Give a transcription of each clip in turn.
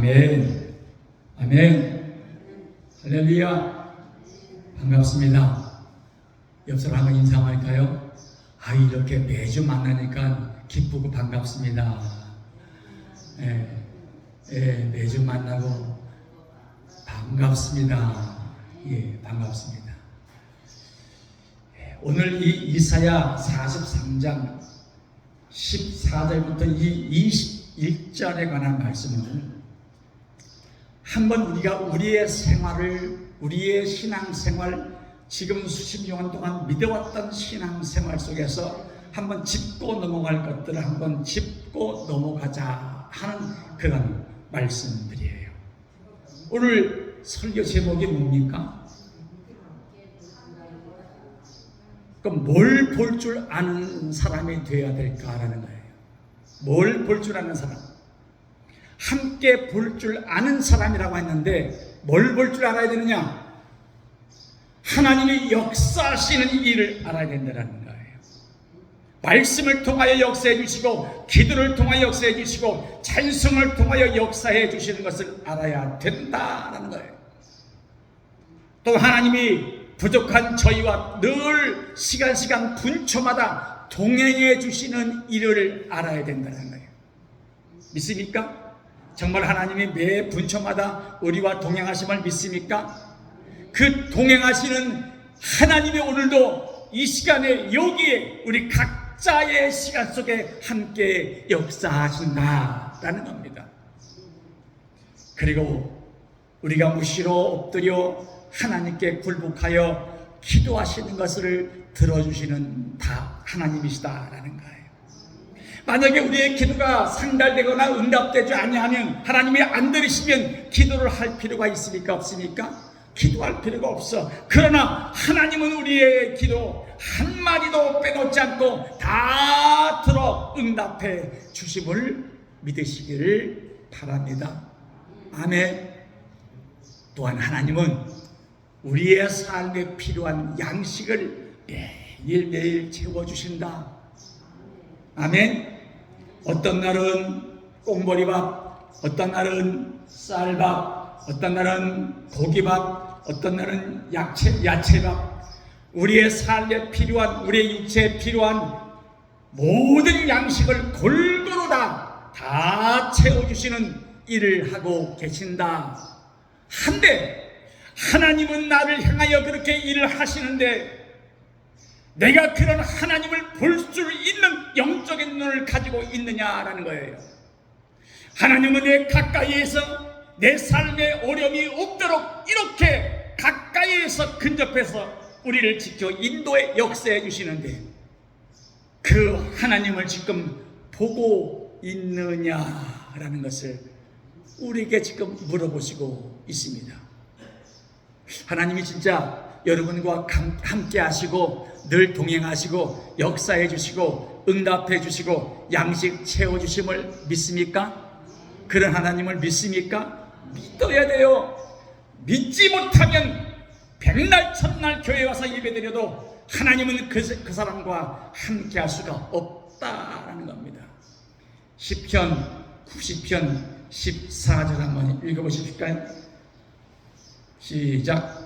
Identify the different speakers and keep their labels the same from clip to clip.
Speaker 1: 아멘. 아멘. 할렐루야. 반갑습니다. 옆사람 한번 인사할까요? 이렇게 매주 만나니까 기쁘고 반갑습니다. 매주 만나고 반갑습니다. 반갑습니다. 오늘 이 이사야 43장 14절부터 21절에 관한 말씀은 한번 우리가 우리의 생활을, 우리의 신앙생활, 지금 수십 년 동안 믿어왔던 신앙생활 속에서 한번 짚고 넘어갈 것들을 한번 짚고 넘어가자 하는 그런 말씀들이에요. 오늘 설교 제목이 뭡니까? 그럼 뭘 볼 줄 아는 사람이 되어야 될까라는 거예요. 뭘 볼 줄 아는 사람. 함께 볼 줄 아는 사람이라고 했는데 뭘 볼 줄 알아야 되느냐? 하나님이 역사하시는 일을 알아야 된다는 거예요. 말씀을 통하여 역사해 주시고, 기도를 통하여 역사해 주시고, 찬송을 통하여 역사해 주시는 것을 알아야 된다는 거예요. 또 하나님이 부족한 저희와 늘 시간 분초마다 동행해 주시는 일을 알아야 된다는 거예요. 믿습니까? 정말 하나님이 매 분초마다 우리와 동행하심을 믿습니까? 그 동행하시는 하나님이 오늘도 이 시간에 여기에 우리 각자의 시간 속에 함께 역사하신다라는 겁니다. 그리고 우리가 무시로 엎드려 하나님께 굴복하여 기도하시는 것을 들어주시는 다 하나님이시다라는 거예요. 만약에 우리의 기도가 상달되거나 응답되지 아니하면, 하나님이 안 들으시면 기도를 할 필요가 있습니까? 없습니까? 기도할 필요가 없어. 그러나 하나님은 우리의 기도 한마디도 빼놓지 않고 다 들어 응답해 주심을 믿으시기를 바랍니다. 아멘. 또한 하나님은 우리의 삶에 필요한 양식을 매일매일 채워주신다. 아멘. 어떤 날은 꽁보리밥, 어떤 날은 쌀밥, 어떤 날은 고기밥, 어떤 날은 야채밥. 우리의 삶에 필요한, 우리의 육체에 필요한 모든 양식을 골고루 다 채워주시는 일을 하고 계신다. 한데 하나님은 나를 향하여 그렇게 일을 하시는데 내가 그런 하나님을 볼 수 있는 영적인 눈을 가지고 있느냐라는 거예요. 하나님은 내 가까이에서 내 삶에 어려움이 없도록 이렇게 가까이에서 근접해서 우리를 지켜 인도에 역사해 주시는데 그 하나님을 지금 보고 있느냐라는 것을 우리에게 지금 물어보시고 있습니다. 하나님이 진짜 여러분과 함께 하시고 늘 동행하시고 역사해 주시고 응답해 주시고 양식 채워 주심을 믿습니까? 그런 하나님을 믿습니까? 믿어야 돼요. 믿지 못하면 백날 천날 교회 와서 예배드려도 하나님은 그 사람과 함께 할 수가 없다라는 겁니다. 시편 90편 14절 한번 읽어보실까요? 시작.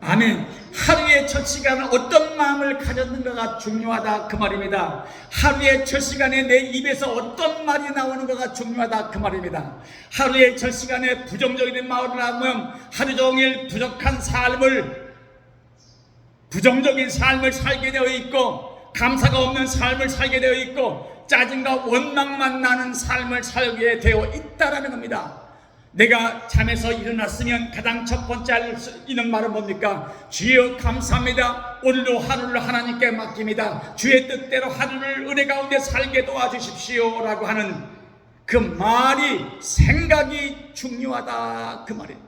Speaker 1: 아멘. 하루의 첫 시간은 어떤 마음을 가졌는가가 중요하다 그 말입니다. 하루의 첫 시간에 내 입에서 어떤 말이 나오는가가 중요하다 그 말입니다. 하루의 첫 시간에 부정적인 말을 하면 하루 종일 부정적인 삶을 살게 되어 있고, 감사가 없는 삶을 살게 되어 있고, 짜증과 원망만 나는 삶을 살게 되어 있다라는 겁니다. 내가 잠에서 일어났으면 가장 첫 번째 할 수 있는 말은 뭡니까? 주여 감사합니다. 오늘도 하루를 하나님께 맡깁니다. 주의 뜻대로 하루를 은혜 가운데 살게 도와주십시오 라고 하는 그 말이, 생각이 중요하다 그 말이에요.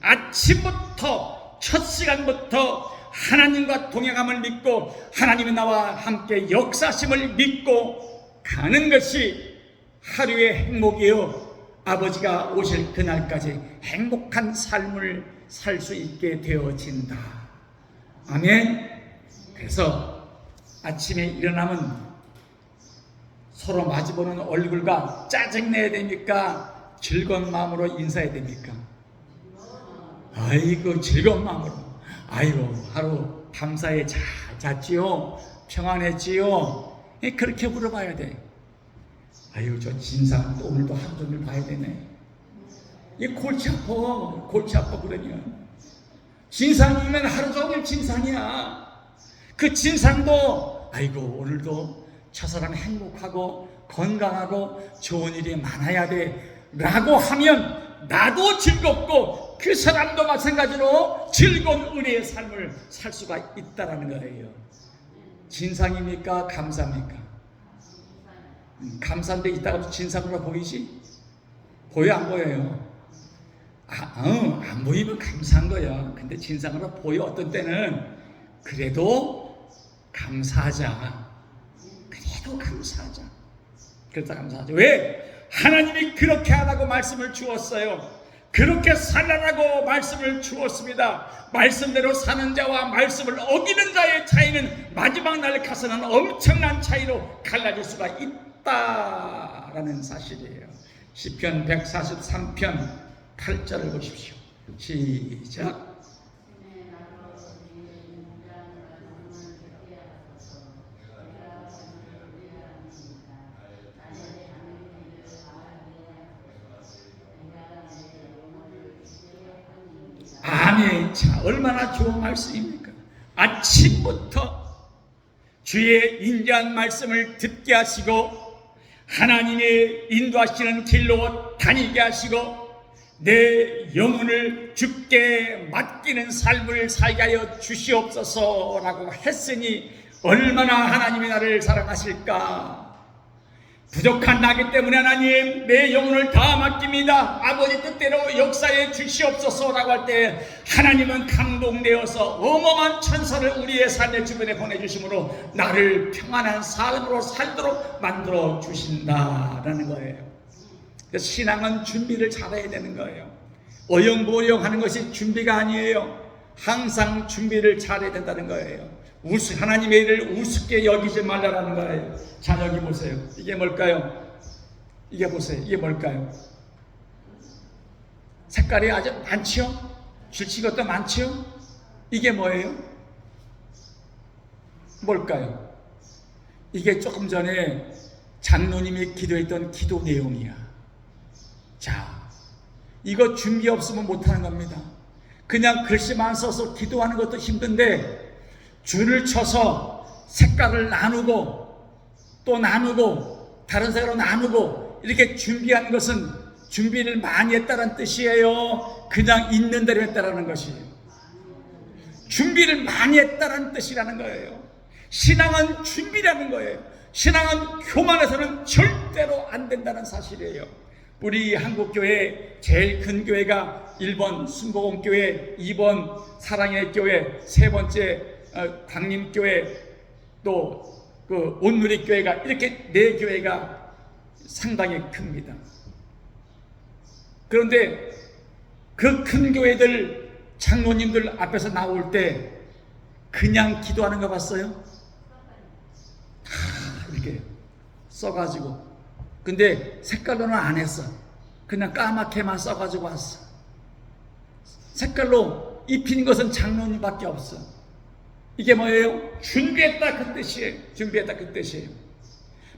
Speaker 1: 아침부터 첫 시간부터 하나님과 동행함을 믿고 하나님이 나와 함께 역사심을 믿고 가는 것이 하루의 행복이요, 아버지가 오실 그날까지 행복한 삶을 살 수 있게 되어진다. 아멘. 그래서 그래서 아침에 일어나면 서로 마주보는 얼굴과 짜증내야 됩니까? 즐거운 마음으로 인사해야 됩니까? 아이고 즐거운 마음으로, 아이고 하루 밤사이에 잘 잤지요? 평안했지요? 그렇게 물어봐야 돼. 아이고 저 진상 또 오늘도 하루 종일 봐야 되네. 이 골치 아파 그러면. 진상이면 하루 종일 진상이야. 그 진상도 아이고 오늘도 저 사람 행복하고 건강하고 좋은 일이 많아야 돼 라고 하면 나도 즐겁고 그 사람도 마찬가지로 즐거운 은혜의 삶을 살 수가 있다는 거예요. 진상입니까? 감사입니까? 감사인데 이따가 진상으로 보이지? 보여 안 보여요? 안 보이면 감사한 거야. 근데 진상으로 보여. 어떤 때는 그래도 감사하자. 그래도 감사하자. 왜? 하나님이 그렇게 하라고 말씀을 주었어요. 그렇게 살라라고 말씀을 주었습니다. 말씀대로 사는 자와 말씀을 어기는 자의 차이는 마지막 날 가서는 엄청난 차이로 갈라질 수가 있다라는 사실이에요. 시편 143편 8절을 보십시오. 시작. 아멘. 자, 얼마나 좋은 말씀입니까? 아침부터 주의 인자한 말씀을 듣게 하시고 하나님의 인도하시는 길로 다니게 하시고 내 영혼을 주께 맡기는 삶을 살게 하여 주시옵소서라고 했으니 얼마나 하나님이 나를 사랑하실까. 부족한 나기 때문에 하나님 내 영혼을 다 맡깁니다. 아버지 뜻대로 역사해 주시옵소서라고 할 때 하나님은 감동되어서 어마어마한 천사를 우리의 삶의 주변에 보내주심으로 나를 평안한 삶으로 살도록 만들어 주신다라는 거예요. 그래서 신앙은 준비를 잘해야 되는 거예요. 어영부영 하는 것이 준비가 아니에요. 항상 준비를 잘해야 된다는 거예요. 하나님의 일을 우습게 여기지 말라라는 거예요. 자, 여기 보세요. 이게 뭘까요? 이게 보세요. 이게 뭘까요? 색깔이 아주 많지요? 줄친 것도 많지요? 이게 뭐예요? 뭘까요? 이게 조금 전에 장로님이 기도했던 기도 내용이야. 자, 이거 준비 없으면 못하는 겁니다. 그냥 글씨만 써서 기도하는 것도 힘든데 줄을 쳐서 색깔을 나누고 또 나누고 다른 색으로 나누고 이렇게 준비한 것은 준비를 많이 했다는 뜻이에요? 그냥 있는 대로 했다는 것이에요? 준비를 많이 했다는 뜻이라는 거예요. 신앙은 준비라는 거예요. 신앙은 교만해서는 절대로 안 된다는 사실이에요. 우리 한국교회 제일 큰 교회가 1번 순복음교회, 2번 사랑의 교회, 3번째 광림교회, 또 그 온누리교회가 이렇게 4교회가 상당히 큽니다. 그런데 그 큰 교회들 장로님들 앞에서 나올 때 그냥 기도하는 거 봤어요? 이렇게 써가지고. 근데 색깔로는 안 했어. 그냥 까맣게만 써가지고 왔어. 색깔로 입힌 것은 장로님밖에 없어. 이게 뭐예요? 준비했다 그 뜻이에요. 준비했다 그 뜻이에요.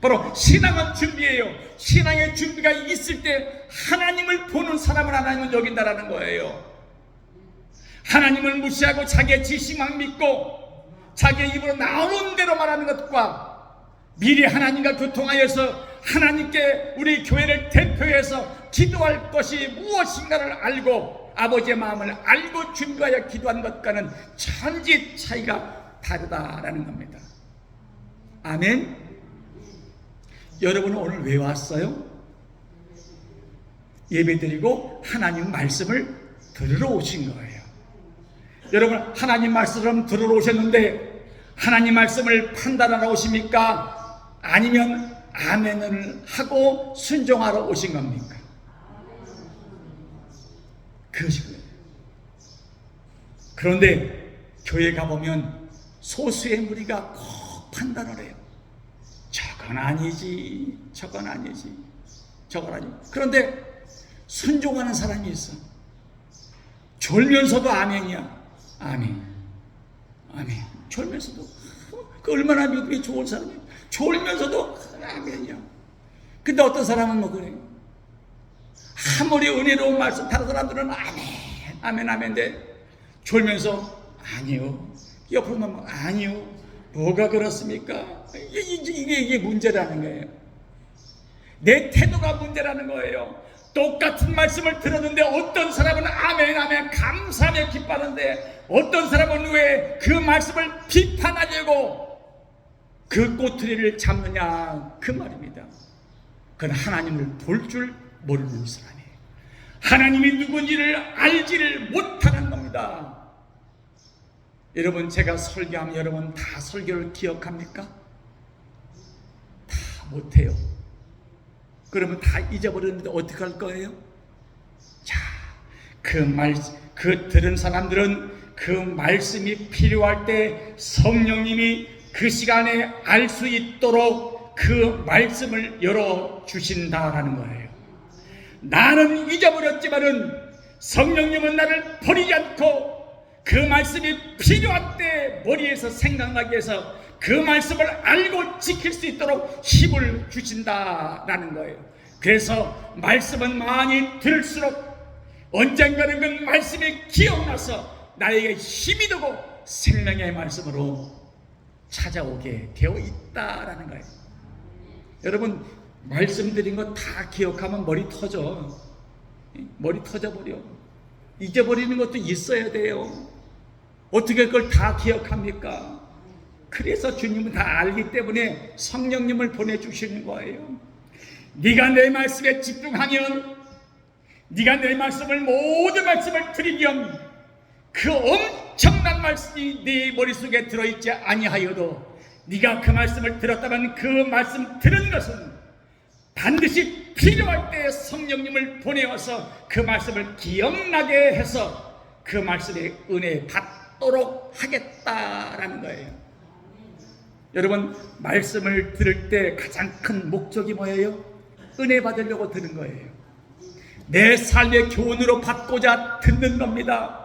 Speaker 1: 바로 신앙은 준비예요. 신앙의 준비가 있을 때 하나님을 보는 사람을 하나님은 여긴다라는 거예요. 하나님을 무시하고 자기의 지식만 믿고 자기의 입으로 나오는 대로 말하는 것과 미리 하나님과 교통하여서 하나님께 우리 교회를 대표해서 기도할 것이 무엇인가를 알고 아버지의 마음을 알고 준비하여 기도하는 것과는 천지 차이가 다르다라는 겁니다. 아멘. 여러분은 오늘 왜 왔어요? 예배드리고 하나님 말씀을 들으러 오신 거예요. 여러분 하나님 말씀을 들으러 오셨는데 하나님 말씀을 판단하러 오십니까? 아니면 아멘을 하고 순종하러 오신 겁니까? 그것이 그래요. 그런데 교회 가보면 소수의 무리가 꼭 판단을 해요. 저건 아니지, 저건 아니지, 저건 아니지. 그런데 순종하는 사람이 있어. 졸면서도 아멘이야. 아멘, 아멘. 졸면서도 그 얼마나 믿음이 좋은 사람이야. 졸면서도 아멘이야. 근데 어떤 사람은 뭐 그래. 아무리 은혜로운 말씀, 다른 사람들은 아멘, 아멘, 아멘인데 졸면서 아니요. 옆으로 넘어 아니요. 뭐가 그렇습니까? 이게 문제라는 거예요. 내 태도가 문제라는 거예요. 똑같은 말씀을 들었는데 어떤 사람은 아멘, 아멘, 감사하며 기뻐하는데 어떤 사람은 왜 그 말씀을 비판하려고 그 꼬투리를 잡느냐, 그 말입니다. 그건 하나님을 볼 줄 모르는 사람이에요. 하나님이 누군지를 알지를 못하는 겁니다. 여러분, 제가 설교하면 여러분 다 설교를 기억합니까? 다 못해요. 그러면 다 잊어버렸는데 어떻게 할 거예요? 자, 그 들은 사람들은 그 말씀이 필요할 때 성령님이 그 시간에 알 수 있도록 그 말씀을 열어주신다라는 거예요. 나는 잊어버렸지만은 성령님은 나를 버리지 않고 그 말씀이 필요한 때 머리에서 생각나게 해서 그 말씀을 알고 지킬 수 있도록 힘을 주신다라는 거예요. 그래서 말씀은 많이 들을수록 언젠가는 그 말씀이 기억나서 나에게 힘이 되고 생명의 말씀으로 찾아오게 되어 있다라는 거예요. 여러분, 말씀드린 거 다 기억하면 머리 터져. 머리 터져버려. 잊어버리는 것도 있어야 돼요. 어떻게 그걸 다 기억합니까? 그래서 주님은 다 알기 때문에 성령님을 보내주시는 거예요. 네가 내 말씀에 집중하면, 네가 내 말씀을, 모든 말씀을 들으면 그 엄청난 말씀이 네 머릿속에 들어있지 아니하여도 네가 그 말씀을 들었다면 그 말씀 들은 것은 반드시 필요할 때 성령님을 보내어서 그 말씀을 기억나게 해서 그 말씀의 은혜 받도록 하겠다라는 거예요. 여러분, 말씀을 들을 때 가장 큰 목적이 뭐예요? 은혜 받으려고 듣는 거예요. 내 삶의 교훈으로 받고자 듣는 겁니다.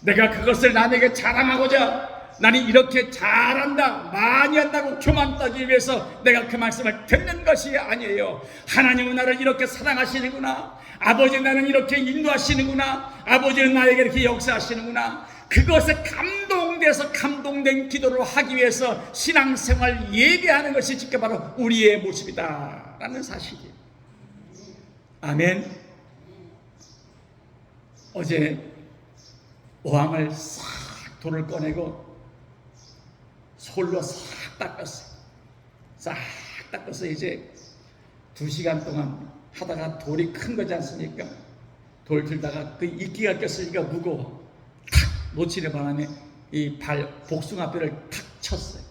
Speaker 1: 내가 그것을 남에게 자랑하고자 나는 이렇게 잘한다, 많이 한다고 교만 따기 위해서 내가 그 말씀을 듣는 것이 아니에요. 하나님은 나를 이렇게 사랑하시는구나, 아버지 나는 이렇게 인도하시는구나, 아버지는 나에게 이렇게 역사하시는구나, 그것에 감동돼서 감동된 기도를 하기 위해서 신앙생활 예배하는 것이 지금 바로 우리의 모습이다 라는 사실이에요. 아멘. 어제 어항을 싹 돌을 꺼내고 솔로 싹 닦았어요. 싹 닦아서 이제 2시간 동안 하다가 돌이 큰 거지 않습니까? 돌 들다가 그 이끼가 꼈으니까 무거워. 탁 놓치는 바람에 이 발 복숭아뼈를 탁 쳤어요.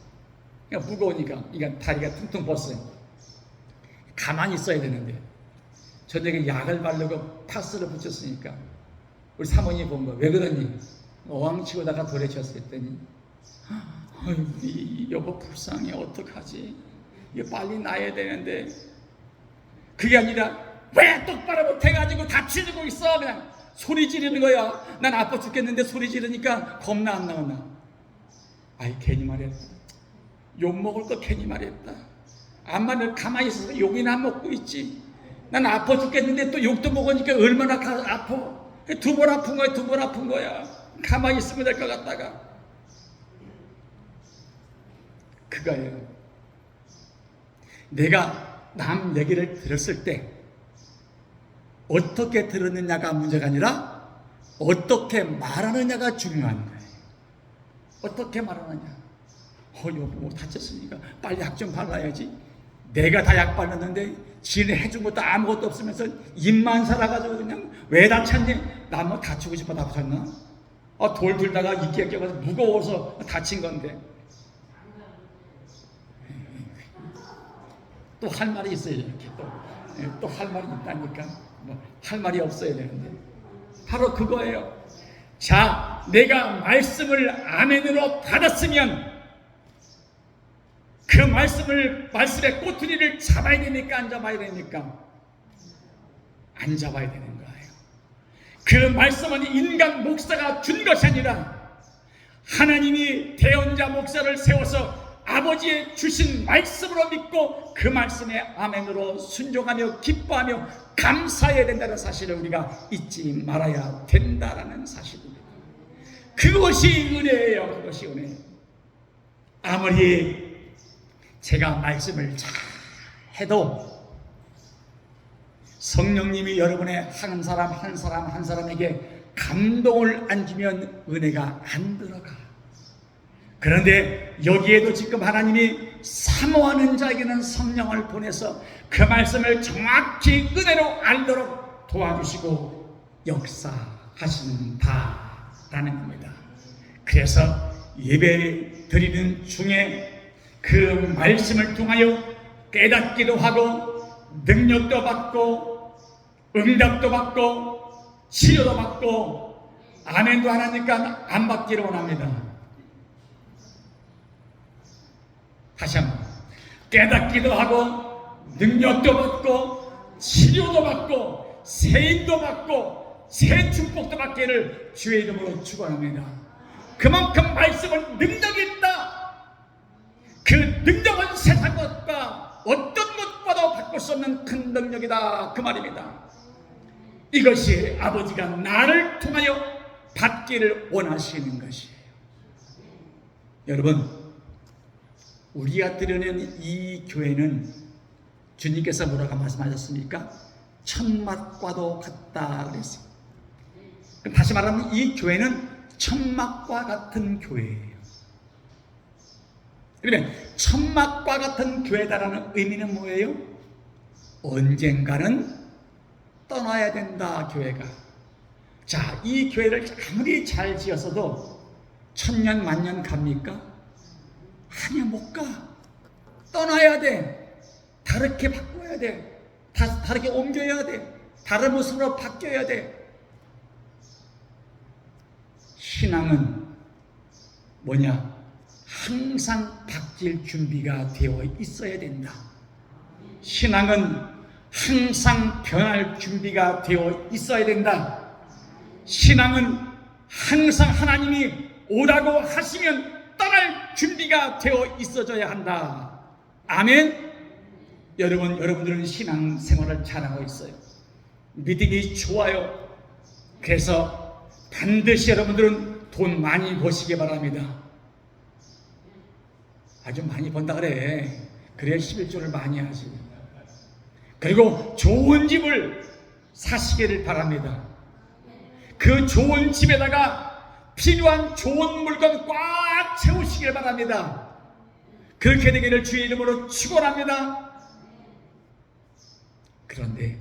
Speaker 1: 그러니까 무거우니까 이건 다리가 퉁퉁 벗어요. 가만히 있어야 되는데 저녁에 약을 바르고 파스를 붙였으니까 우리 사모님이 본 거, 왜 그러니? 어항 치고다가 돌에 쳤을 했더니, 아유, 이 여보 불쌍해, 어떡하지? 이거 빨리 나야 되는데. 그게 아니라 왜 똑바로 못해가지고 다치고 있어? 그냥 소리 지르는 거야. 난 아파 죽겠는데 소리 지르니까 겁나 안 나오나. 아이, 괜히 말했다. 욕 먹을 거 괜히 말했다. 암만을 가만히 있어서 욕이나 먹고 있지. 난 아파 죽겠는데 또 욕도 먹으니까 얼마나 아파. 2번 아픈 거야, 2번 아픈 거야. 가만히 있으면 될 것 같다가. 그거예요. 내가 남 얘기를 들었을 때 어떻게 들었느냐가 문제가 아니라 어떻게 말하느냐가 중요한 거예요. 어떻게 말하느냐. 여보 다쳤으니까 빨리 약 좀 발라야지. 내가 다 약 발랐는데 지는 해준 것도 아무것도 없으면서 입만 살아가지고 그냥 왜 다쳤니? 나 뭐 다치고 싶어 다쳤나? 돌 들다가 이끼가 껴가지고 무거워서 다친 건데. 또 할 말이 있어요. 이렇게 또 할 말이 있다니까. 뭐 할 말이 없어야 되는데 바로 그거예요. 자, 내가 말씀을 아멘으로 받았으면 말씀의 꼬투리를 잡아야 됩니까? 안 잡아야 됩니까? 안 잡아야 되는 거예요. 그 말씀은 인간 목사가 준 것이 아니라 하나님이 대언자 목사를 세워서 아버지의 주신 말씀으로 믿고 그 말씀에 아멘으로 순종하며 기뻐하며 감사해야 된다는 사실을 우리가 잊지 말아야 된다는 사실입니다. 그것이 은혜예요. 그것이 은혜예요. 아무리 제가 말씀을 잘 해도 성령님이 여러분의 한 사람에게 감동을 안 주면 은혜가 안 들어가. 그런데 여기에도 지금 하나님이 사모하는 자에게는 성령을 보내서 그 말씀을 정확히 은혜로 알도록 도와주시고 역사하신다라는 겁니다. 그래서 예배 드리는 중에 그 말씀을 통하여 깨닫기도 하고 능력도 받고 응답도 받고 치료도 받고 아멘도 하나니까 안 받기를 원합니다. 다시 한번 깨닫기도 하고 능력도 받고 치료도 받고 세인도 받고 새 축복도 받기를 주의 이름으로 축원합니다. 그만큼 말씀은 능력이 있다. 그 능력은 세상 것과 어떤 것과도 바꿀 수 없는 큰 능력이다 그 말입니다. 이것이 아버지가 나를 통하여 받기를 원하시는 것이에요. 여러분, 우리가 드리는 이 교회는 주님께서 뭐라고 말씀하셨습니까? 천막과도 같다 그랬어요. 다시 말하면 이 교회는 천막과 같은 교회예요. 그러면 천막과 같은 교회다라는 의미는 뭐예요? 언젠가는 떠나야 된다, 교회가. 자, 이 교회를 아무리 잘 지었어도 천년 만년 갑니까? 아니야, 못 가. 떠나야 돼. 다르게 바꿔야 돼. 다르게 옮겨야 돼. 다른 모습으로 바뀌어야 돼. 신앙은 뭐냐? 항상 바뀔 준비가 되어 있어야 된다. 신앙은 항상 변할 준비가 되어 있어야 된다. 신앙은 항상 하나님이 오라고 하시면 떠날 준비가 되어 있어져야 한다. 아멘. 여러분들은 신앙생활을 잘하고 있어요. 믿음이 좋아요. 그래서 반드시 여러분들은 돈 많이 버시기 바랍니다. 아주 많이 번다 그래. 그래야 11조를 많이 하지. 그리고 좋은 집을 사시기를 바랍니다. 그 좋은 집에다가 필요한 좋은 물건 꽉 채우시길 바랍니다. 그렇게 되기를 주의 이름으로 축원합니다. 그런데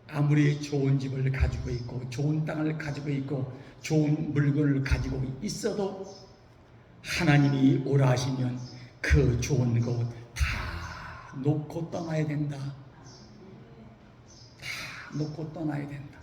Speaker 1: 아무리 좋은 집을 가지고 있고 좋은 땅을 가지고 있고 좋은 물건을 가지고 있어도 하나님이 오라 하시면 그 좋은 것 다 놓고 떠나야 된다. 다 놓고 떠나야 된다.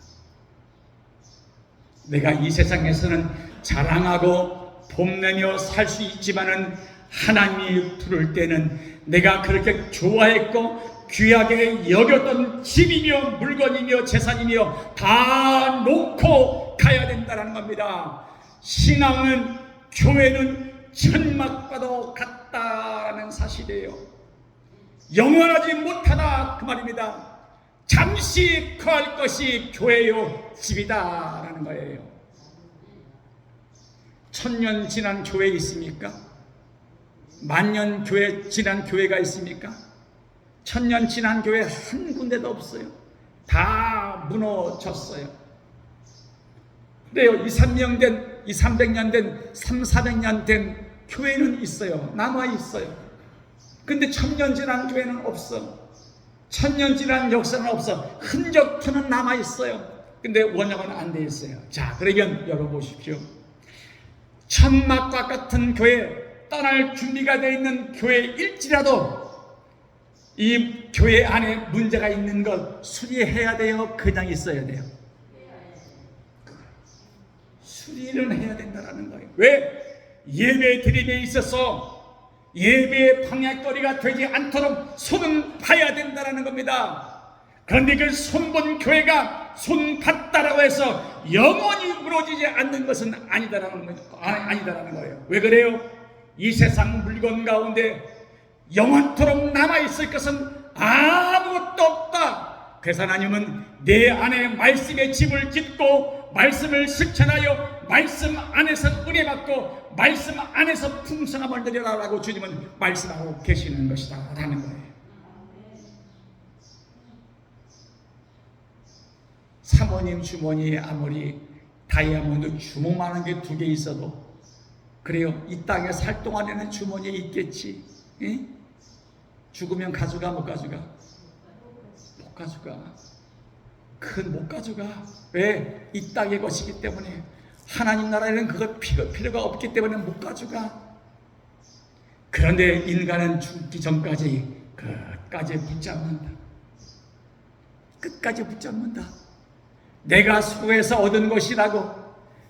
Speaker 1: 내가 이 세상에서는 자랑하고 뽐내며 살 수 있지만은 하나님이 부를 때는 내가 그렇게 좋아했고 귀하게 여겼던 집이며 물건이며 재산이며 다 놓고 가야 된다는 겁니다. 신앙은, 교회는 천막과도 같다라는 사실이에요. 영원하지 못하다 그 말입니다. 잠시 거할 것이 교회요 집이다라는 거예요. 1000년 지난 교회 있습니까? 만년 교회 지난 교회가 있습니까? 1000년 지난 교회 한 군데도 없어요. 다 무너졌어요. 그래요. 2, 300년 된 3, 400년 된 교회는 있어요. 남아있어요. 근데 1000년 지난 교회는 없어. 1000년 지난 역사는 없어. 흔적표는 남아있어요. 근데 원형은 안 돼 있어요. 자, 그러면 열어보십시오. 천막과 같은 교회, 떠날 준비가 되어 있는 교회일지라도 이 교회 안에 문제가 있는 것 수리해야 돼요? 그냥 있어야 돼요? 수리를 해야 된다는 거예요. 왜? 예배 드림에 있어서 예배의 방향거리가 되지 않도록 손은 봐야 된다는 겁니다. 그런데 그 손본 교회가 손 봤다라고 해서 영원히 무너지지 않는 것은 아니다라는 거예요. 왜 그래요? 이 세상 물건 가운데 영원토록 남아있을 것은 아무것도 없다. 그래서 하나님은 내 안에 말씀의 집을 짓고 말씀을 실천하여 말씀 안에서 은혜 받고 말씀 안에서 풍성함을 누리라라고 주님은 말씀하고 계시는 것이다 라는 거예요. 사모님 주머니에 아무리 다이아몬드 주먹만한 게 2개 있어도 그래요, 이 땅에 살 동안에는 주머니에 있겠지. 에? 죽으면 가져가 못 가져가? 못 가져가. 못 가져가. 왜? 이 땅의 것이기 때문에. 하나님 나라에는 그거 필요가 없기 때문에 못 가져가. 그런데 인간은 죽기 전까지 끝까지 붙잡는다. 끝까지 붙잡는다. 내가 수고해서 얻은 것이라고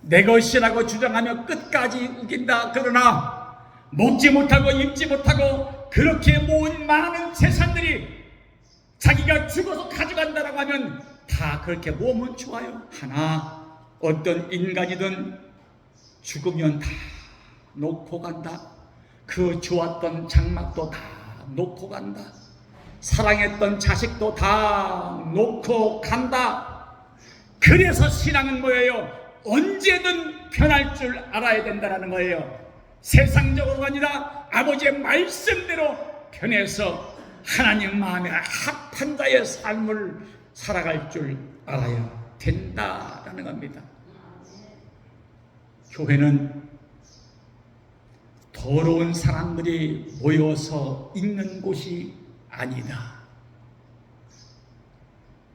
Speaker 1: 내 것이라고 주장하며 끝까지 우긴다. 그러나 먹지 못하고 입지 못하고 그렇게 모은 많은 재산들이 자기가 죽어서 가져간다라고 하면 다 그렇게 모으면 좋아요. 하나 어떤 인간이든 죽으면 다 놓고 간다. 그 좋았던 장막도 다 놓고 간다. 사랑했던 자식도 다 놓고 간다. 그래서 신앙은 뭐예요? 언제든 변할 줄 알아야 된다는 거예요. 세상적으로가 아니라 아버지의 말씀대로 변해서 하나님 마음에 합한 자의 삶을 살아갈 줄 알아야 된다라는 겁니다. 교회는 더러운 사람들이 모여서 있는 곳이 아니다.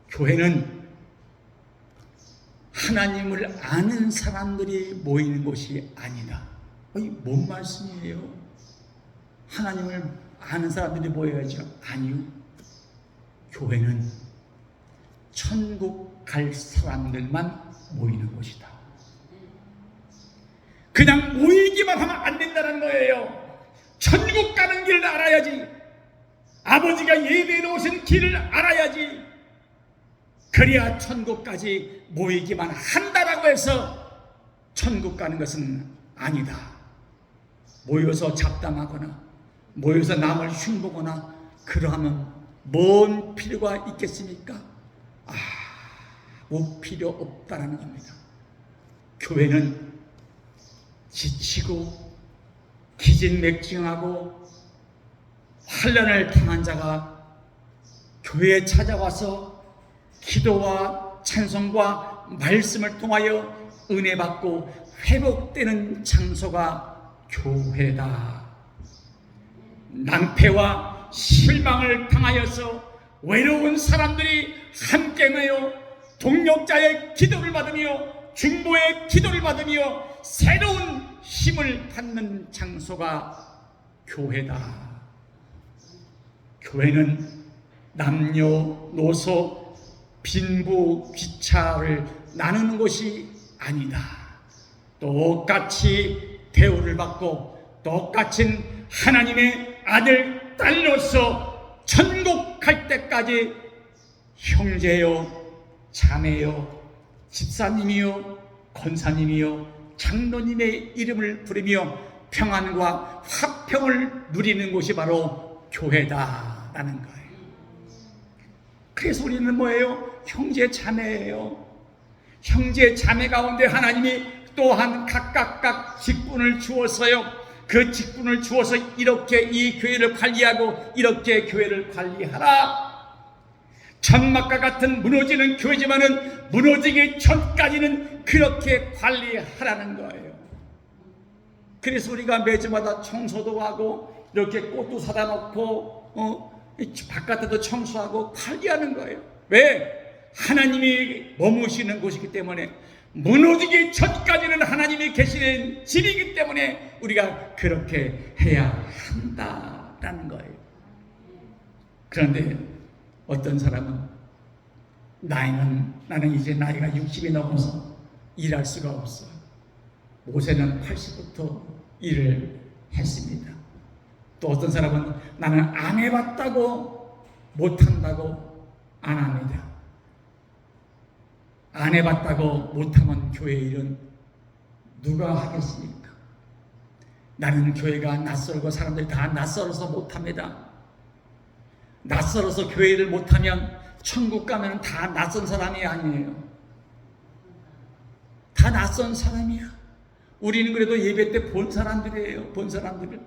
Speaker 1: 교회는 하나님을 아는 사람들이 모이는 곳이 아니다. 뭔 말씀이에요? 하나님을 아는 사람들이 모여야죠. 아니요. 교회는 천국 갈 사람들만 모이는 곳이다. 그냥 모이기만 하면 안 된다는 거예요. 천국 가는 길을 알아야지. 아버지가 예배해 놓으신 길을 알아야지. 그래야 천국까지 모이기만 한다라고 해서 천국 가는 것은 아니다. 모여서 잡담하거나 모여서 남을 흉보거나 그러하면 뭔 필요가 있겠습니까? 아무 필요 없다라는 겁니다. 교회는 지치고 기진맥진하고 환난을 당한 자가 교회에 찾아와서 기도와 찬송과 말씀을 통하여 은혜 받고 회복되는 장소가 교회다. 낭패와 실망을 당하여서 외로운 사람들이 함께 모여 동력자의 기도를 받으며 중보의 기도를 받으며 새로운 힘을 받는 장소가 교회다. 교회는 남녀노소 빈부 귀차를 나누는 것이 아니다. 똑같이 대우를 받고 똑같은 하나님의 아들 딸로서 천국 갈 때까지 형제요 자매요 집사님이요 권사님이요 장로님의 이름을 부르며 평안과 화평을 누리는 곳이 바로 교회다라는 거예요. 그래서 우리는 뭐예요? 형제 자매예요. 형제 자매 가운데 하나님이 또한 각각 직분을 주어서요. 그 직분을 주어서 이렇게 이 교회를 관리하고 이렇게 교회를 관리하라. 천막과 같은 무너지는 교회지만은 무너지기 전까지는 그렇게 관리하라는 거예요. 그래서 우리가 매주마다 청소도 하고 이렇게 꽃도 사다 놓고 바깥에도 청소하고 관리하는 거예요. 왜? 하나님이 머무시는 곳이기 때문에 무너지기 전까지는 하나님이 계시는 집이기 때문에 우리가 그렇게 해야 한다라는 거예요. 그런데 어떤 사람은 나는 이제 나이가 60이 넘어서 일할 수가 없어. 모세는 80부터 일을 했습니다. 또 어떤 사람은 나는 안 해봤다고 못한다고 안 합니다. 안 해봤다고 못하면 교회 일은 누가 하겠습니까? 나는 교회가 낯설고 사람들이 다 낯설어서 못합니다. 낯설어서 교회를 못하면 천국 가면 다 낯선 사람이 아니에요. 다 낯선 사람이야. 우리는 그래도 예배 때 본 사람들이에요. 본 사람들.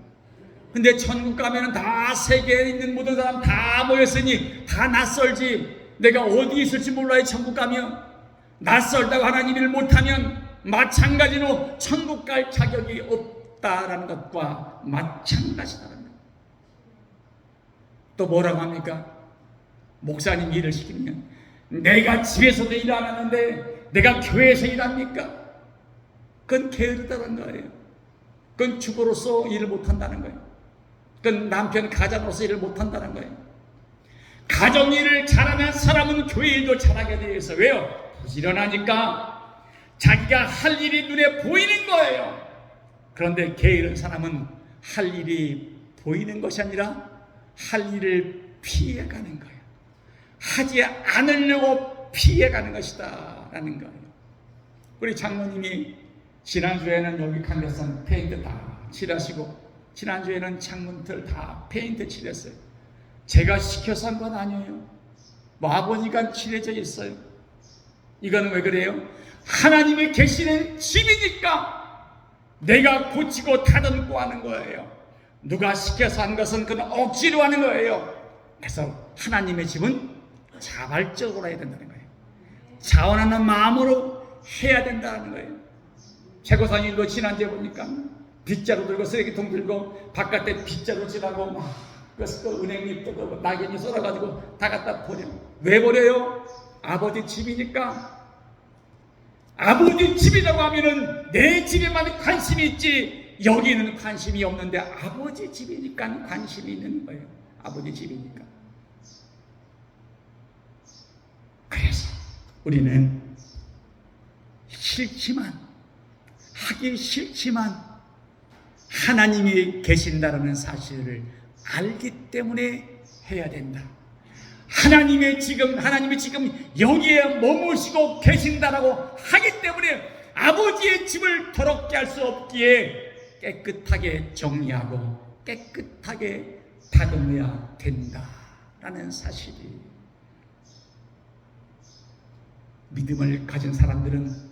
Speaker 1: 근데 천국 가면 다 세계에 있는 모든 사람 다 모였으니 다 낯설지. 내가 어디 있을지 몰라요. 천국 가면. 낯설다고 하나님 일을 못하면 마찬가지로 천국 갈 자격이 없다라는 것과 마찬가지다라는 거예요. 또 뭐라고 합니까? 목사님 일을 시키면 내가 집에서도 일 안 하는데 내가 교회에서 일합니까? 그건 게으르다는 거예요. 그건 주부로서 일을 못한다는 거예요. 그건 남편 가장으로서 일을 못한다는 거예요. 가정 일을 잘하는 사람은 교회 일도 잘하게 되어 있어요. 왜요? 부지런하니까 자기가 할 일이 눈에 보이는 거예요. 그런데 게으른 사람은 할 일이 보이는 것이 아니라 할 일을 피해가는 거예요. 하지 않으려고 피해가는 것이다 라는 거예요. 우리 장로님이 지난주에는 여기 간격선 페인트 다 칠하시고 지난주에는 창문들 다 페인트 칠했어요. 제가 시켜서 한 건 아니에요. 뭐 아버지가 칠해져 있어요. 이거는 왜 그래요? 하나님이 계시는 집이니까 내가 고치고 다듬고 하는 거예요. 누가 시켜서 한 것은 그는 억지로 하는 거예요. 그래서 하나님의 집은 자발적으로 해야 된다는 거예요. 자원하는 마음으로 해야 된다는 거예요. 최고사님도 지난주에 보니까 빗자루 들고 쓰레기통 들고 바깥에 빗자루 칠하고 막 그 은행잎도 그 낙엽이 썰어가지고 다 갖다 버려. 왜 버려요? 아버지 집이니까. 아버지 집이라고 하면은 내 집에만 관심이 있지 여기는 관심이 없는데 아버지 집이니까 관심이 있는 거예요. 아버지 집이니까. 그래서 우리는 싫지만 하기 싫지만 하나님이 계신다라는 사실을 알기 때문에 해야 된다. 하나님이 지금 여기에 머무시고 계신다라고 하기 때문에 아버지의 집을 더럽게 할 수 없기에 깨끗하게 정리하고 깨끗하게 다듬어야 된다라는 사실이 믿음을 가진 사람들은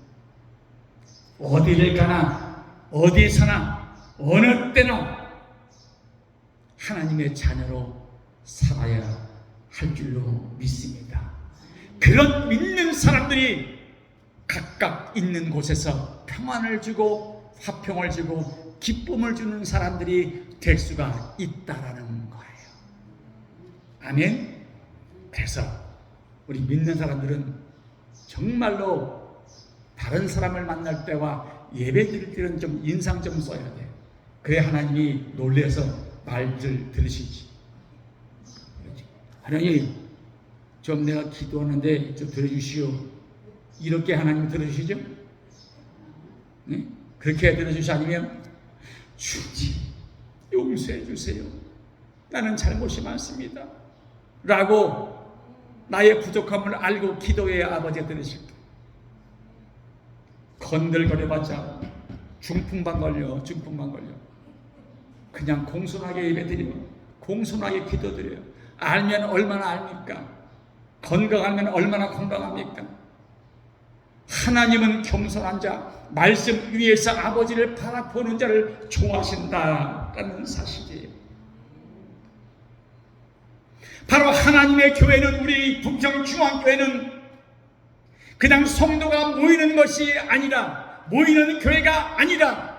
Speaker 1: 어디를 가나 어디서나 어느 때나 하나님의 자녀로 살아야 할 줄로 믿습니다. 그런 믿는 사람들이 각각 있는 곳에서 평안을 주고 화평을 주고 기쁨을 주는 사람들이 될 수가 있다라는 거예요. 아멘. 그래서 우리 믿는 사람들은 정말로 다른 사람을 만날 때와 예배 드릴 때는 좀 인상 좀 써야 돼. 그래 하나님이 놀래서 말들 들으시지. 하나님 좀 내가 기도하는데 좀 들어주시오. 이렇게 하나님 들어주시죠? 네? 그렇게 들어주시 아니면 주님 용서해 주세요. 나는 잘못이 많습니다. 라고 나의 부족함을 알고 기도해야 아버지가 들으실 거예요. 건들거려봤자 중풍만 걸려. 그냥 공손하게 예배드리고 공손하게 기도드려요. 알면 얼마나 압니까? 건강하면 얼마나 건강합니까? 하나님은 겸손한 자, 말씀 위에서 아버지를 바라보는 자를 좋아하신다라는 사실이에요. 바로 하나님의 교회는, 우리 북평중앙교회는 그냥 성도가 모이는 것이 아니라, 모이는 교회가 아니라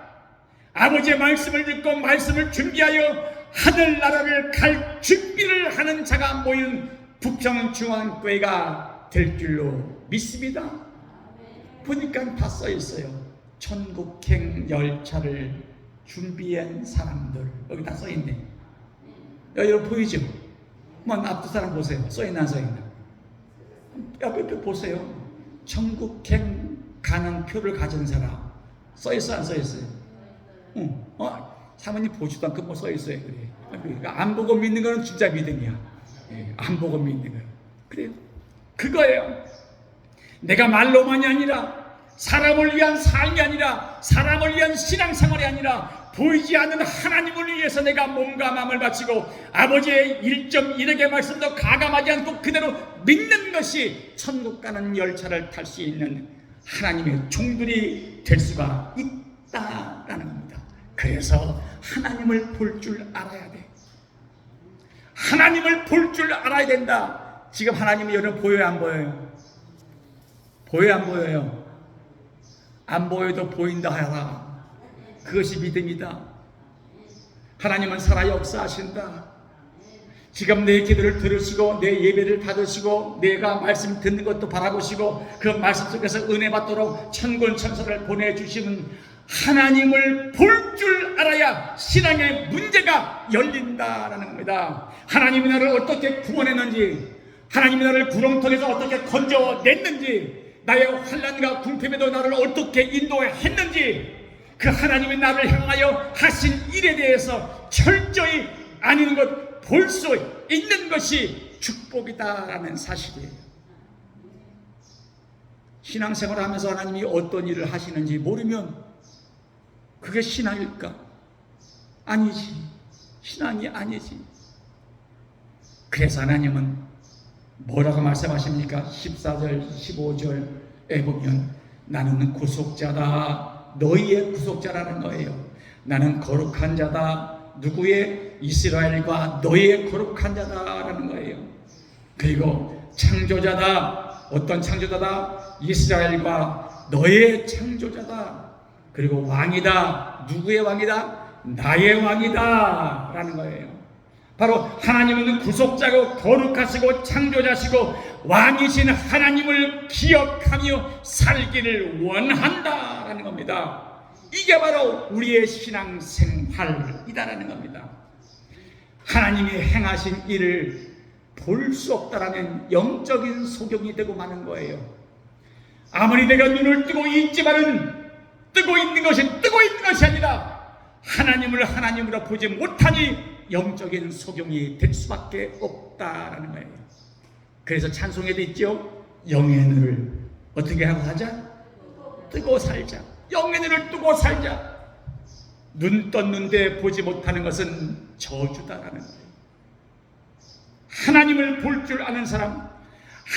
Speaker 1: 아버지의 말씀을 듣고 말씀을 준비하여 하늘나라를 갈 준비를 하는 자가 모이는 북평중앙교회가 될 줄로 믿습니다. 보니까 다 써 있어요. 천국행 열차를 준비한 사람들. 여기 다 써 있네. 여러분 보이죠? 한번 앞뒤 사람 보세요. 써 있나 안 써 있나? 옆에 보세요. 천국행 가는 표를 가진 사람 써 있어 안 써 있어요? 사모님 보지도 않고 뭐 써 있어요. 그래. 안 보고 믿는 거는 진짜 믿음이야. 안 보고 믿는 거예요. 그래요. 그거예요. 내가 말로만이 아니라, 사람을 위한 삶이 아니라, 사람을 위한 신앙생활이 아니라 보이지 않는 하나님을 위해서 내가 몸과 마음을 바치고 아버지의 1.1억의 말씀도 가감하지 않고 그대로 믿는 것이 천국 가는 열차를 탈 수 있는 하나님의 종들이 될 수가 있다라는 겁니다. 그래서 하나님을 볼 줄 알아야 돼. 하나님을 볼 줄 알아야 된다. 지금 하나님이 여러분 보여요, 안 보여요? 보여요, 안 보여요? 안 보여도 보인다 하라. 그것이 믿음이다. 하나님은 살아 역사하신다. 지금 내 기도를 들으시고 내 예배를 받으시고 내가 말씀 듣는 것도 바라보시고 그 말씀 속에서 은혜 받도록 천군 천사를 보내주시는 하나님을 볼 줄 알아야 신앙의 문제가 열린다라는 겁니다. 하나님이 나를 어떻게 구원했는지, 하나님이 나를 구렁텅이에서 어떻게 건져냈는지, 나의 환난과 궁핍에도 나를 어떻게 인도했는지, 그 하나님이 나를 향하여 하신 일에 대해서 철저히 아닌 것 볼 수 있는 것이 축복이다라는 사실이에요. 신앙생활을 하면서 하나님이 어떤 일을 하시는지 모르면 그게 신앙일까? 아니지. 신앙이 아니지. 그래서 하나님은 뭐라고 말씀하십니까? 14절 15절에 보면 나는 구속자다. 너희의 구속자라는 거예요. 나는 거룩한 자다. 누구의? 이스라엘과 너희의 거룩한 자다라는 거예요. 그리고 창조자다. 어떤 창조자다? 이스라엘과 너의 창조자다. 그리고 왕이다. 누구의 왕이다? 나의 왕이다 라는 거예요. 바로 하나님은 구속자고 거룩하시고 창조자시고 왕이신 하나님을 기억하며 살기를 원한다라는 겁니다. 이게 바로 우리의 신앙생활이다라는 겁니다. 하나님이 행하신 일을 볼 수 없다라는 영적인 소경이 되고 마는 거예요. 아무리 내가 눈을 뜨고 있지만은 뜨고 있는 것이 아니라 하나님을 하나님으로 보지 못하니 영적인 소경이 될 수밖에 없다라는 거예요. 그래서 찬송에도 있죠. 영의 눈을 어떻게 하고 하자? 뜨고 살자. 영의 눈을 뜨고 살자. 눈 떴는데 보지 못하는 것은 저주다라는 거예요. 하나님을 볼 줄 아는 사람,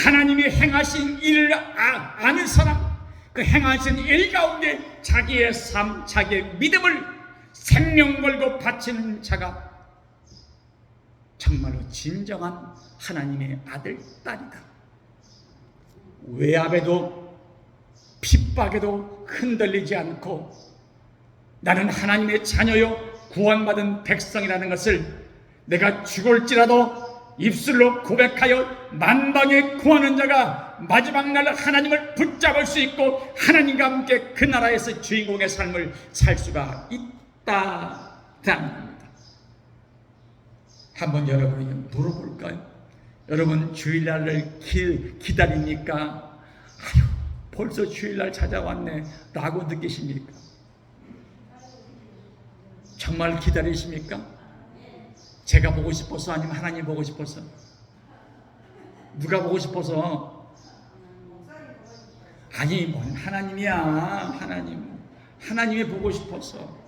Speaker 1: 하나님이 행하신 일을 아는 사람, 그 행하신 일 가운데 자기의 삶, 자기의 믿음을 생명 걸고 바치는 자가 정말로 진정한 하나님의 아들, 딸이다. 외압에도 핍박에도 흔들리지 않고 나는 하나님의 자녀요 구원받은 백성이라는 것을 내가 죽을지라도 입술로 고백하여 만방에 구하는 자가 마지막 날 하나님을 붙잡을 수 있고 하나님과 함께 그 나라에서 주인공의 삶을 살 수가 있다라는 겁니다. 한번 여러분이 물어볼까요? 여러분 주일날을 기다립니까? 아유, 벌써 주일날 찾아왔네 라고 느끼십니까? 정말 기다리십니까? 제가 보고 싶어서 아니면 하나님 보고 싶어서? 누가 보고 싶어서? 아니 뭔 하나님이야. 하나님이 보고 싶어서.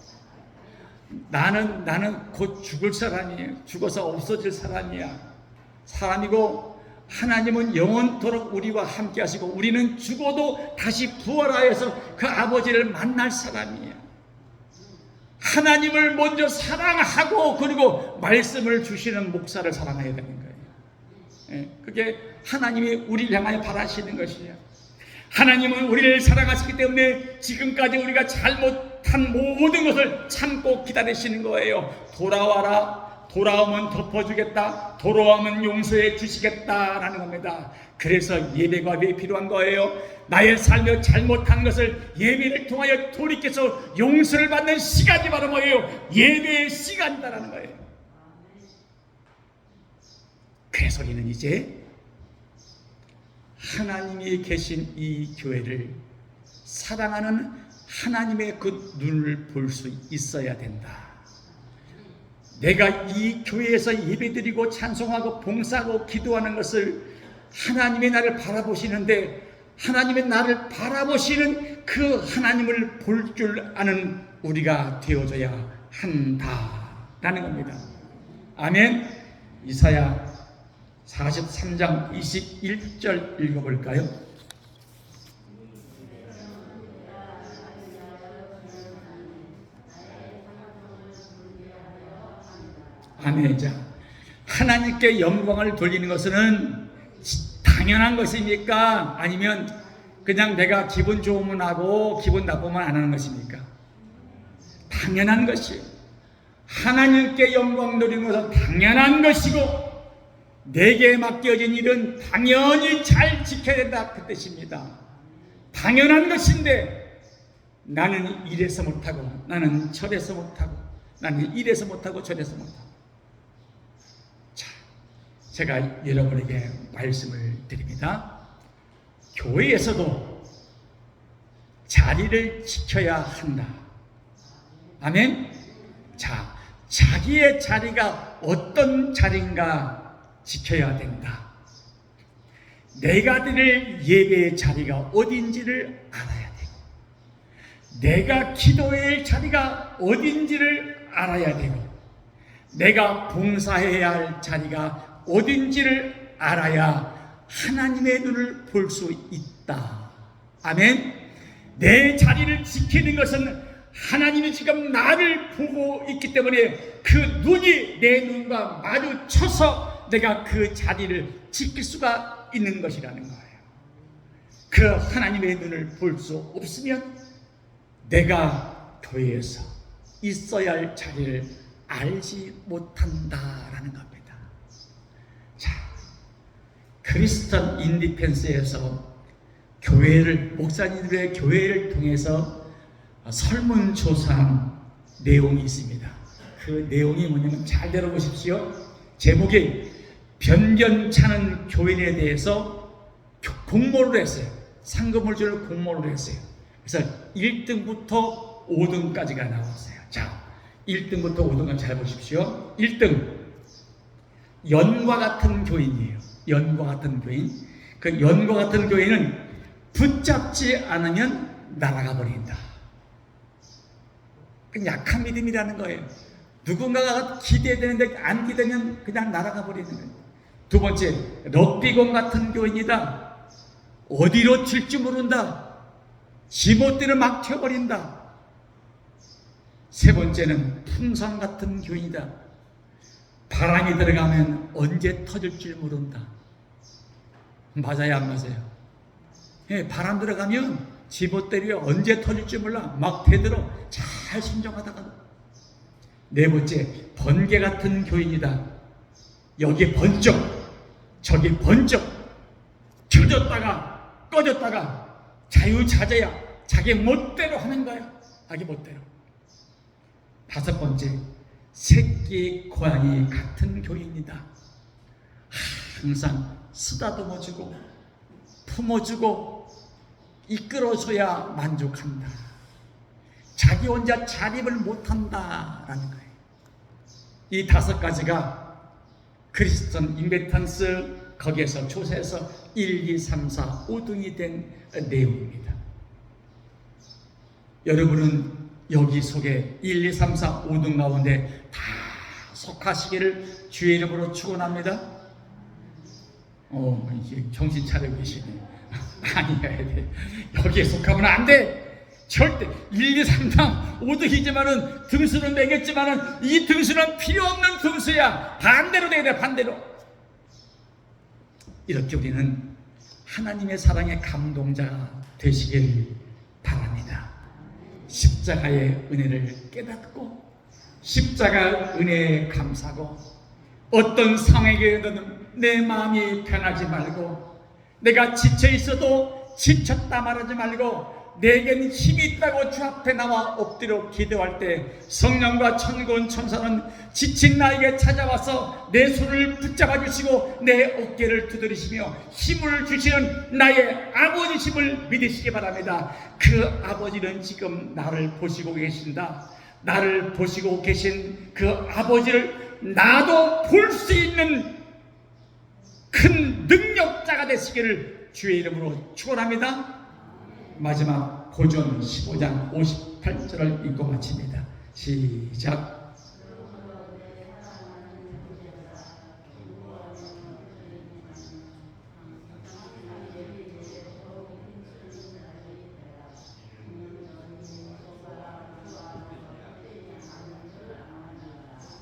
Speaker 1: 나는 곧 죽을 사람이에요. 죽어서 없어질 사람이고 하나님은 영원토록 우리와 함께 하시고 우리는 죽어도 다시 부활하여서 그 아버지를 만날 사람이에요. 하나님을 먼저 사랑하고 그리고 말씀을 주시는 목사를 사랑해야 되는 거예요. 그게 하나님이 우리를 향하여 바라시는 것이에요. 하나님은 우리를 사랑하시기 때문에 지금까지 우리가 잘못한 모든 것을 참고 기다리시는 거예요. 돌아와라. 돌아오면 덮어주겠다. 돌아오면 용서해 주시겠다라는 겁니다. 그래서 예배가 왜 필요한 거예요? 나의 삶에 잘못한 것을 예배를 통하여 돌이켜서 용서를 받는 시간이 바로 뭐예요? 예배의 시간이다라는 거예요. 그래서 우리는 이제 하나님이 계신 이 교회를 사랑하는 하나님의 그 눈을 볼 수 있어야 된다. 내가 이 교회에서 예배드리고 찬송하고 봉사하고 기도하는 것을 하나님의 나를 바라보시는데, 하나님의 나를 바라보시는 그 하나님을 볼 줄 아는 우리가 되어줘야 한다라는 겁니다. 아멘. 이사야 43장 21절 읽어볼까요? 아멘. 자, 하나님께 영광을 돌리는 것은 당연한 것입니까? 아니면 그냥 내가 기분 좋으면 하고 기분 나쁘면 안 하는 것입니까? 당연한 것이에요. 하나님께 영광 돌리는 것은 당연한 것이고, 내게 맡겨진 일은 당연히 잘 지켜야 된다, 그 뜻입니다. 당연한 것인데 나는 이래서 못하고, 나는 저래서 못하고, 나는 이래서 못하고 저래서 못하고. 자, 제가 여러분에게 말씀을 드립니다. 교회에서도 자리를 지켜야 한다. 아멘. 자, 자기의 자리가 어떤 자리인가 지켜야 된다. 내가 드릴 예배의 자리가 어딘지를 알아야 되고, 내가 기도해야 할 자리가 어딘지를 알아야 되고, 내가 봉사해야 할 자리가 어딘지를 알아야 하나님의 눈을 볼 수 있다. 아멘. 내 자리를 지키는 것은 하나님이 지금 나를 보고 있기 때문에 그 눈이 내 눈과 마주쳐서 내가 그 자리를 지킬 수가 있는 것이라는 거예요. 그 하나님의 눈을 볼 수 없으면 내가 교회에서 있어야 할 자리를 알지 못한다라는 겁니다. 자, 크리스천 인디펜스에서 교회를, 목사님들의 교회를 통해서 설문조사한 내용이 있습니다. 그 내용이 뭐냐면, 잘 들어보십시오. 제목이 변변찮은 교인에 대해서 공모를 했어요. 상금을 주는 공모를 했어요. 그래서 1등부터 5등까지가 나왔어요. 자, 1등부터 5등까지 잘 보십시오. 1등, 연과 같은 교인이에요. 연과 같은 교인. 그 연과 같은 교인은 붙잡지 않으면 날아가 버린다. 그 약한 믿음이라는 거예요. 누군가가 기대되는데 안 기대면 그냥 날아가 버리는 거예요. 두 번째, 럭비공 같은 교인이다. 어디로 튈지 모른다. 지멋대로 막 튀어버린다. 세 번째는 풍선 같은 교인이다. 바람이 들어가면 언제 터질 줄 모른다. 맞아요, 안 맞아요? 예, 바람 들어가면 지멋대로 언제 터질 줄 몰라. 막 되들어 잘 순종하다가. 네 번째, 번개 같은 교인이다. 여기 번쩍, 저기 번쩍, 켜졌다가 꺼졌다가 자유자재야. 자기 멋대로 하는 거야. 자기 멋대로. 다섯 번째, 새끼 고양이 같은 교인이다. 항상 쓰다듬어주고 품어주고 이끌어줘야 만족한다. 자기 혼자 자립을 못한다라는 거예요. 이 다섯 가지가 크리스천 인베턴스 거기에서 조사해서 1, 2, 3, 4, 5등이 된 내용입니다. 여러분은 여기 속에 1, 2, 3, 4, 5등 가운데 다 속하시기를 주의 이름으로 축원합니다. 이제 정신 차리고 계시네. 아니야, 돼. 여기에 속하면 안 돼. 절대. 1, 2, 3등 5등이지만은 등수는 매겼지만은 이 등수는 필요 없는 등수야. 반대로 돼야 돼, 반대로. 이렇게 우리는 하나님의 사랑의 감동자가 되시길 바랍니다. 십자가의 은혜를 깨닫고 십자가 은혜에 감사하고 어떤 상황에든 내 마음이 변하지 말고 내가 지쳐 있어도 지쳤다 말하지 말고 내겐 힘이 있다고 주 앞에 나와 엎드려 기도할 때 성령과 천군 천사는 지친 나에게 찾아와서 내 손을 붙잡아 주시고 내 어깨를 두드리시며 힘을 주시는 나의 아버지심을 믿으시기 바랍니다. 그 아버지는 지금 나를 보시고 계신다. 나를 보시고 계신 그 아버지를 나도 볼 수 있는 큰 능력자가 되시기를 주의 이름으로 축원합니다. 마지막 고전 15장 58절을 읽고 마칩니다. 시작.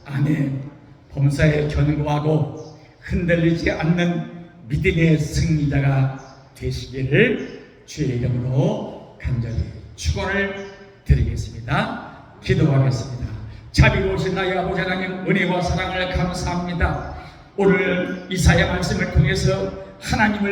Speaker 1: 아멘. 범사에 견고하고 흔들리지 않는 믿음의 승리자가 되시기를 주의 이름으로 간절히 축원을 드리겠습니다. 기도하겠습니다. 자비로우신 나의 아버지 하나님, 은혜와 사랑을 감사합니다. 오늘 이사야 말씀을 통해서 하나님을